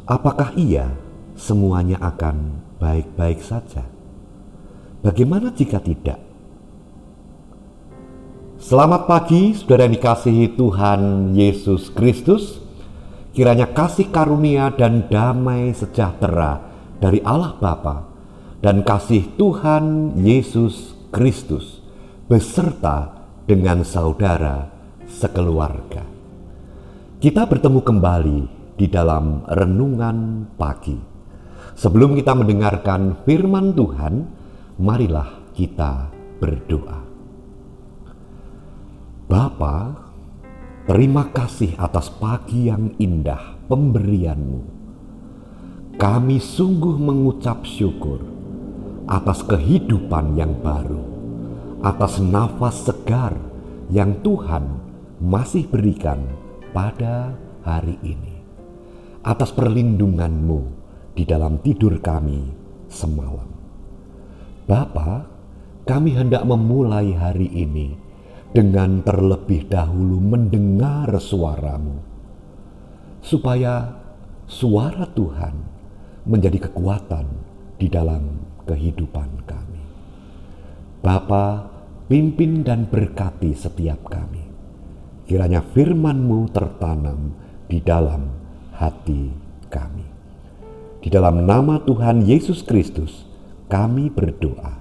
Apakah iya semuanya akan baik-baik saja? Bagaimana jika tidak? Selamat pagi, saudara yang dikasihi Tuhan Yesus Kristus. Kiranya kasih karunia dan damai sejahtera dari Allah Bapa dan kasih Tuhan Yesus Kristus beserta dengan saudara sekeluarga. Kita bertemu kembali di dalam renungan pagi. Sebelum kita mendengarkan firman Tuhan, marilah kita berdoa. Bapa, terima kasih atas pagi yang indah pemberian-Mu. Kami sungguh mengucap syukur atas kehidupan yang baru, atas nafas segar yang Tuhan masih berikan pada hari ini, atas perlindungan-Mu di dalam tidur kami semalam. Bapa, kami hendak memulai hari ini dengan terlebih dahulu mendengar suara-Mu, supaya suara Tuhan menjadi kekuatan di dalam kehidupan kami. Bapa, pimpin dan berkati setiap kami. Kiranya firman-Mu tertanam di dalam hati kami. Di dalam nama Tuhan Yesus Kristus kami berdoa.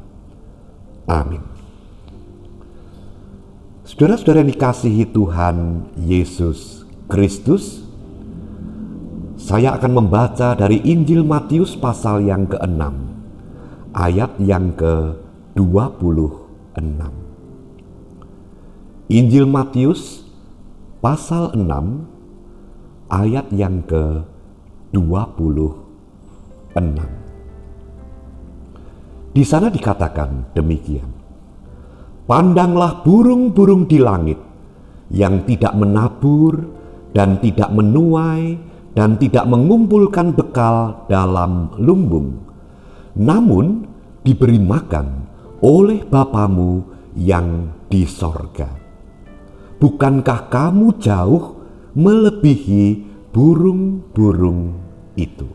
Amin. Saudara-saudara yang dikasihi Tuhan Yesus Kristus, saya akan membaca dari Injil Matius pasal yang ke-6, ayat yang ke-26. Injil Matius pasal 6, ayat yang ke-26. Di sana dikatakan demikian. Pandanglah burung-burung di langit yang tidak menabur dan tidak menuai dan tidak mengumpulkan bekal dalam lumbung, namun diberi makan oleh Bapamu yang di sorga. Bukankah kamu jauh melebihi burung-burung itu?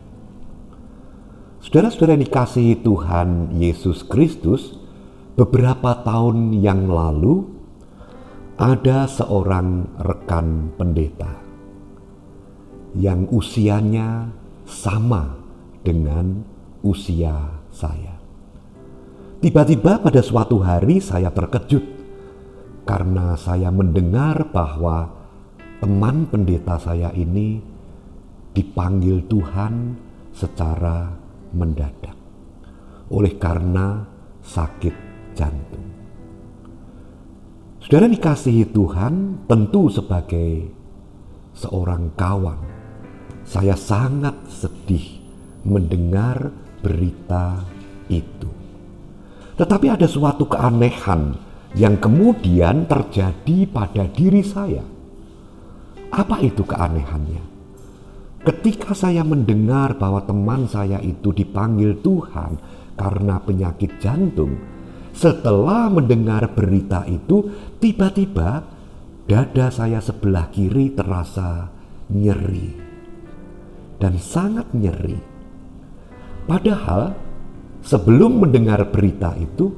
Saudara-saudara yang dikasihi Tuhan Yesus Kristus, beberapa tahun yang lalu ada seorang rekan pendeta yang usianya sama dengan usia saya. Tiba-tiba pada suatu hari saya terkejut karena saya mendengar bahwa teman pendeta saya ini dipanggil Tuhan secara mendadak oleh karena sakit jantung. Saudara dikasihi Tuhan, tentu sebagai seorang kawan, saya sangat sedih mendengar berita itu. Tetapi ada suatu keanehan yang kemudian terjadi pada diri saya. Apa itu keanehannya? Ketika saya mendengar bahwa teman saya itu dipanggil Tuhan karena penyakit jantung, setelah mendengar berita itu, tiba-tiba dada saya sebelah kiri terasa nyeri dan sangat nyeri. Padahal sebelum mendengar berita itu,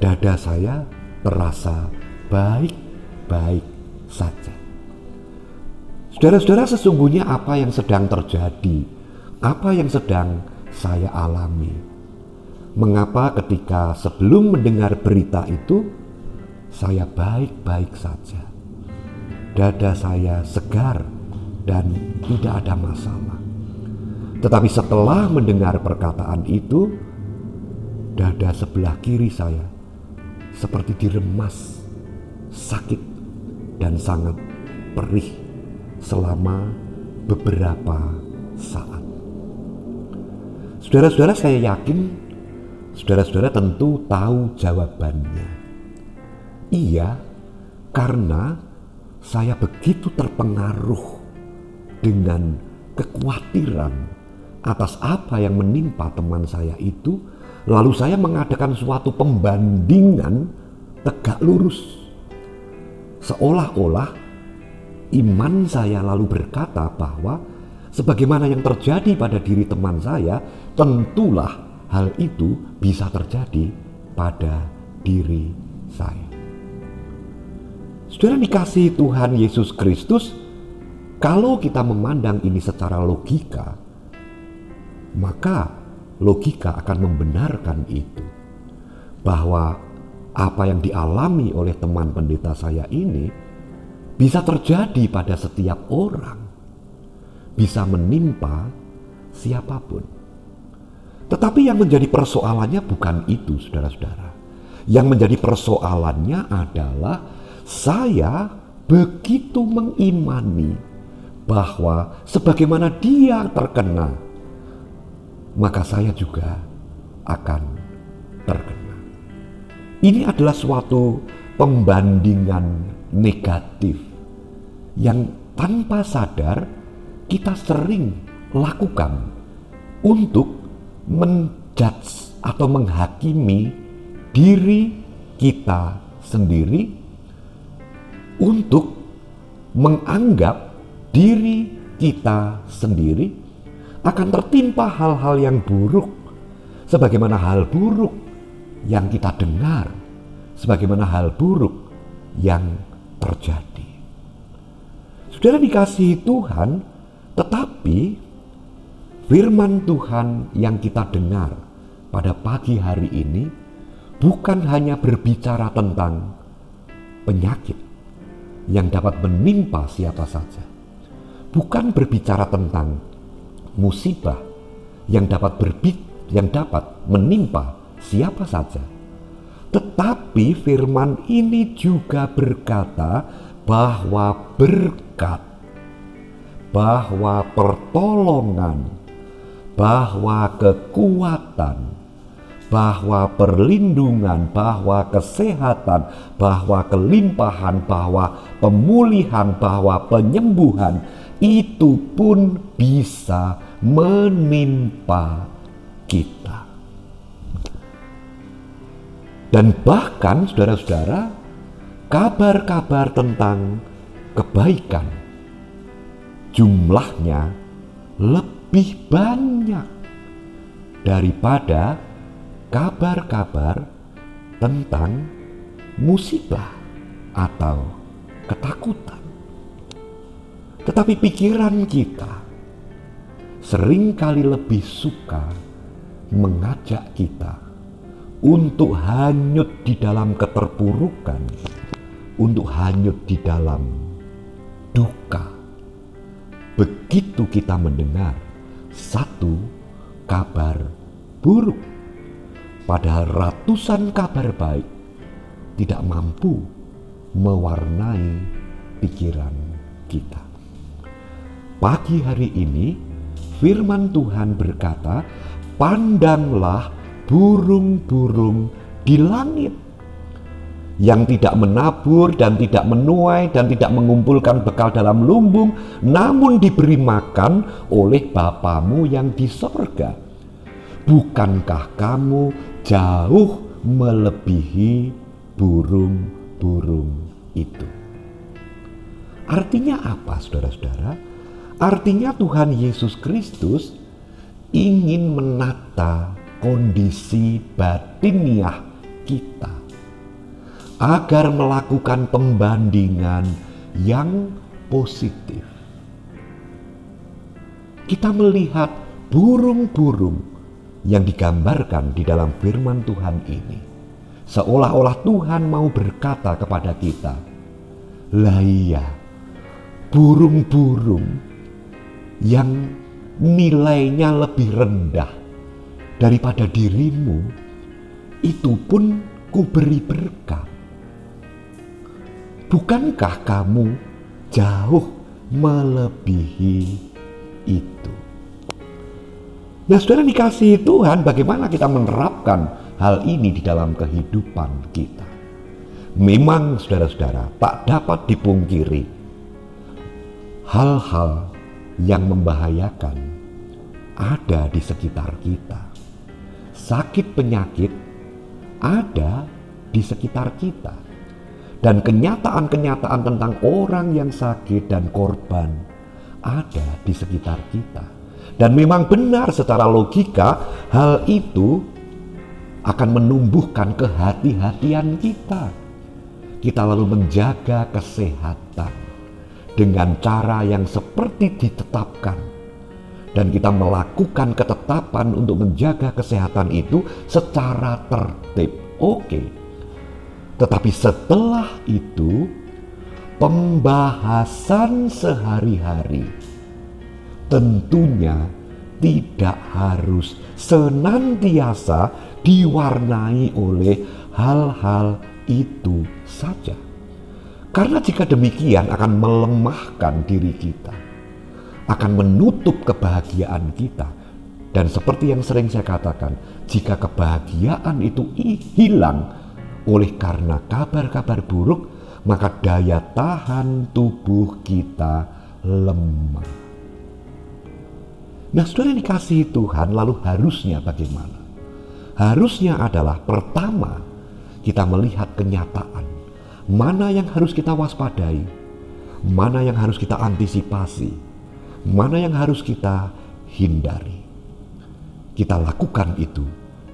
dada saya terasa baik-baik saja. Saudara-saudara, sesungguhnya apa yang sedang terjadi, apa yang sedang saya alami? Mengapa ketika sebelum mendengar berita itu, saya baik-baik saja. Dada saya segar dan tidak ada masalah. Tetapi setelah mendengar perkataan itu, dada sebelah kiri saya seperti diremas, sakit dan sangat perih selama beberapa saat. Saudara-saudara, saya yakin saudara-saudara tentu tahu jawabannya. Iya, karena saya begitu terpengaruh dengan kekhawatiran atas apa yang menimpa teman saya itu, lalu saya mengadakan suatu pembandingan tegak lurus. Seolah-olah iman saya lalu berkata bahwa sebagaimana yang terjadi pada diri teman saya, tentulah hal itu bisa terjadi pada diri saya. Saudara dikasihi Tuhan Yesus Kristus, kalau kita memandang ini secara logika, maka logika akan membenarkan itu. Bahwa apa yang dialami oleh teman pendeta saya ini bisa terjadi pada setiap orang. Bisa menimpa siapapun. Tetapi yang menjadi persoalannya bukan itu, saudara-saudara. Yang menjadi persoalannya adalah saya begitu mengimani bahwa sebagaimana dia terkena, maka saya juga akan terkena. Ini adalah suatu pembandingan negatif yang tanpa sadar kita sering lakukan untuk menjudge atau menghakimi diri kita sendiri, untuk menganggap diri kita sendiri akan tertimpa hal-hal yang buruk, sebagaimana hal buruk yang kita dengar, sebagaimana hal buruk yang terjadi. Saudara dikasihi Tuhan, tetapi firman Tuhan yang kita dengar pada pagi hari ini bukan hanya berbicara tentang penyakit yang dapat menimpa siapa saja, bukan berbicara tentang musibah yang dapat menimpa siapa saja, tetapi firman ini juga berkata bahwa berkat, bahwa pertolongan, bahwa kekuatan, bahwa perlindungan, bahwa kesehatan, bahwa kelimpahan, bahwa pemulihan, bahwa penyembuhan itu pun bisa menimpa kita. Dan bahkan saudara-saudara, kabar-kabar tentang kebaikan jumlahnya lebih banyak daripada kabar-kabar tentang musibah atau ketakutan. Tetapi pikiran kita seringkali lebih suka mengajak kita untuk hanyut di dalam keterpurukan, untuk hanyut di dalam duka. Begitu kita mendengar satu kabar buruk, padahal ratusan kabar baik tidak mampu mewarnai pikiran kita. Pagi hari ini firman Tuhan berkata, pandanglah burung-burung di langit yang tidak menabur dan tidak menuai dan tidak mengumpulkan bekal dalam lumbung, namun diberi makan oleh Bapamu yang di sorga. Bukankah kamu jauh melebihi burung-burung itu? Artinya apa, saudara-saudara? Artinya Tuhan Yesus Kristus ingin menata kondisi batiniah kita agar melakukan pembandingan yang positif. Kita melihat burung-burung yang digambarkan di dalam firman Tuhan ini, seolah-olah Tuhan mau berkata kepada kita, lah iya, burung-burung yang nilainya lebih rendah daripada dirimu, itu pun kuberi berkat. Bukankah kamu jauh melebihi itu? Nah, saudara dikasihi Tuhan, bagaimana kita menerapkan hal ini di dalam kehidupan kita? Memang saudara-saudara, tak dapat dipungkiri, hal-hal yang membahayakan ada di sekitar kita. Sakit penyakit ada di sekitar kita. Dan kenyataan-kenyataan tentang orang yang sakit dan korban ada di sekitar kita. Dan memang benar secara logika hal itu akan menumbuhkan kehati-hatian kita. Kita lalu menjaga kesehatan dengan cara yang seperti ditetapkan. Dan kita melakukan ketetapan untuk menjaga kesehatan itu secara tertib. Oke. Tetapi setelah itu, pembahasan sehari-hari tentunya tidak harus senantiasa diwarnai oleh hal-hal itu saja. Karena jika demikian akan melemahkan diri kita, akan menutup kebahagiaan kita. Dan seperti yang sering saya katakan, jika kebahagiaan itu hilang oleh karena kabar-kabar buruk, maka daya tahan tubuh kita lemah. Nah, saudara yang dikasihi Tuhan, lalu harusnya bagaimana? Harusnya adalah pertama, kita melihat kenyataan. Mana yang harus kita waspadai, mana yang harus kita antisipasi, mana yang harus kita hindari. Kita lakukan itu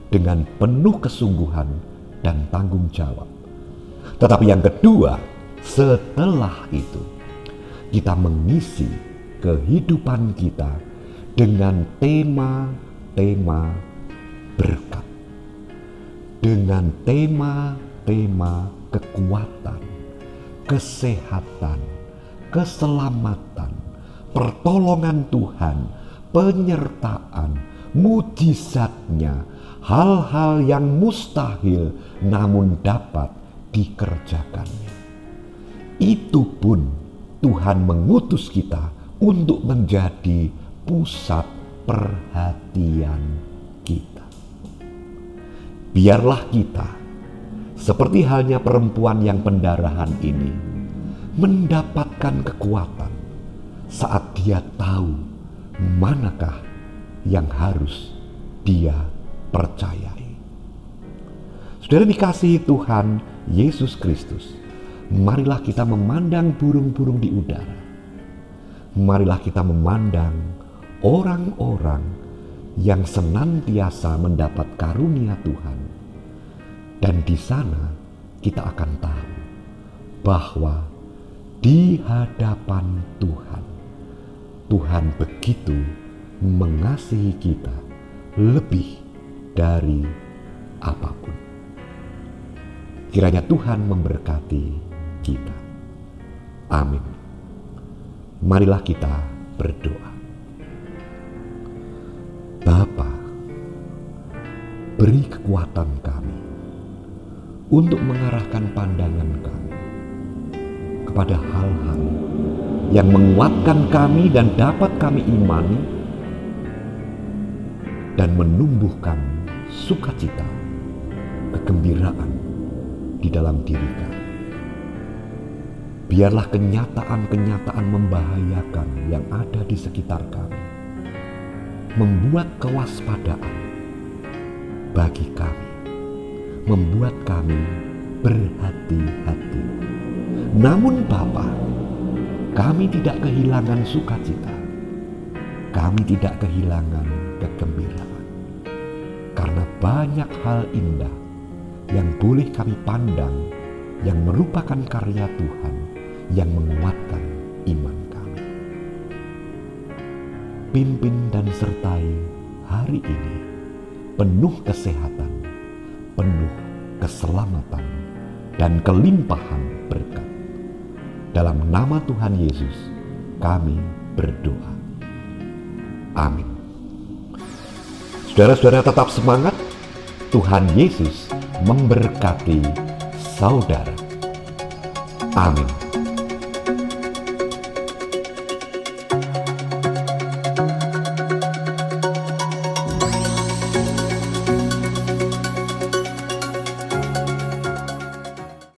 dengan penuh kesungguhan dan tanggung jawab. Tetapi yang kedua, setelah itu, kita mengisi kehidupan kita dengan tema-tema berkat. Dengan tema-tema kekuatan, kesehatan, keselamatan, pertolongan Tuhan, penyertaan, mujizatnya, hal-hal yang mustahil namun dapat dikerjakannya. Itu pun Tuhan mengutus kita untuk menjadi pusat perhatian kita. Biarlah kita, seperti halnya perempuan yang pendarahan ini, mendapatkan kekuatan saat dia tahu manakah yang harus dia percayai. Saudara dikasihi Tuhan Yesus Kristus, marilah kita memandang burung-burung di udara. Marilah kita memandang orang-orang yang senantiasa mendapat karunia Tuhan. Dan di sana kita akan tahu bahwa di hadapan Tuhan, Tuhan begitu mengasihi kita lebih dari apapun. Kiranya Tuhan memberkati kita. Amin. Marilah kita berdoa. Bapa, beri kekuatan kami untuk mengarahkan pandangan kami kepada hal-hal yang menguatkan kami dan dapat kami imani dan menumbuhkan sukacita, kegembiraan di dalam diri kami. Biarlah kenyataan-kenyataan membahayakan yang ada di sekitar kami membuat kewaspadaan bagi kami, membuat kami berhati-hati. Namun Bapa, kami tidak kehilangan sukacita, kami tidak kehilangan kegembiraan, karena banyak hal indah yang boleh kami pandang yang merupakan karya Tuhan yang menguatkan iman kami. Pimpin dan sertai hari ini penuh kesehatan, penuh keselamatan, dan kelimpahan berkat. Dalam nama Tuhan Yesus, kami berdoa. Amin. Saudara-saudara tetap semangat. Tuhan Yesus memberkati saudara. Amin.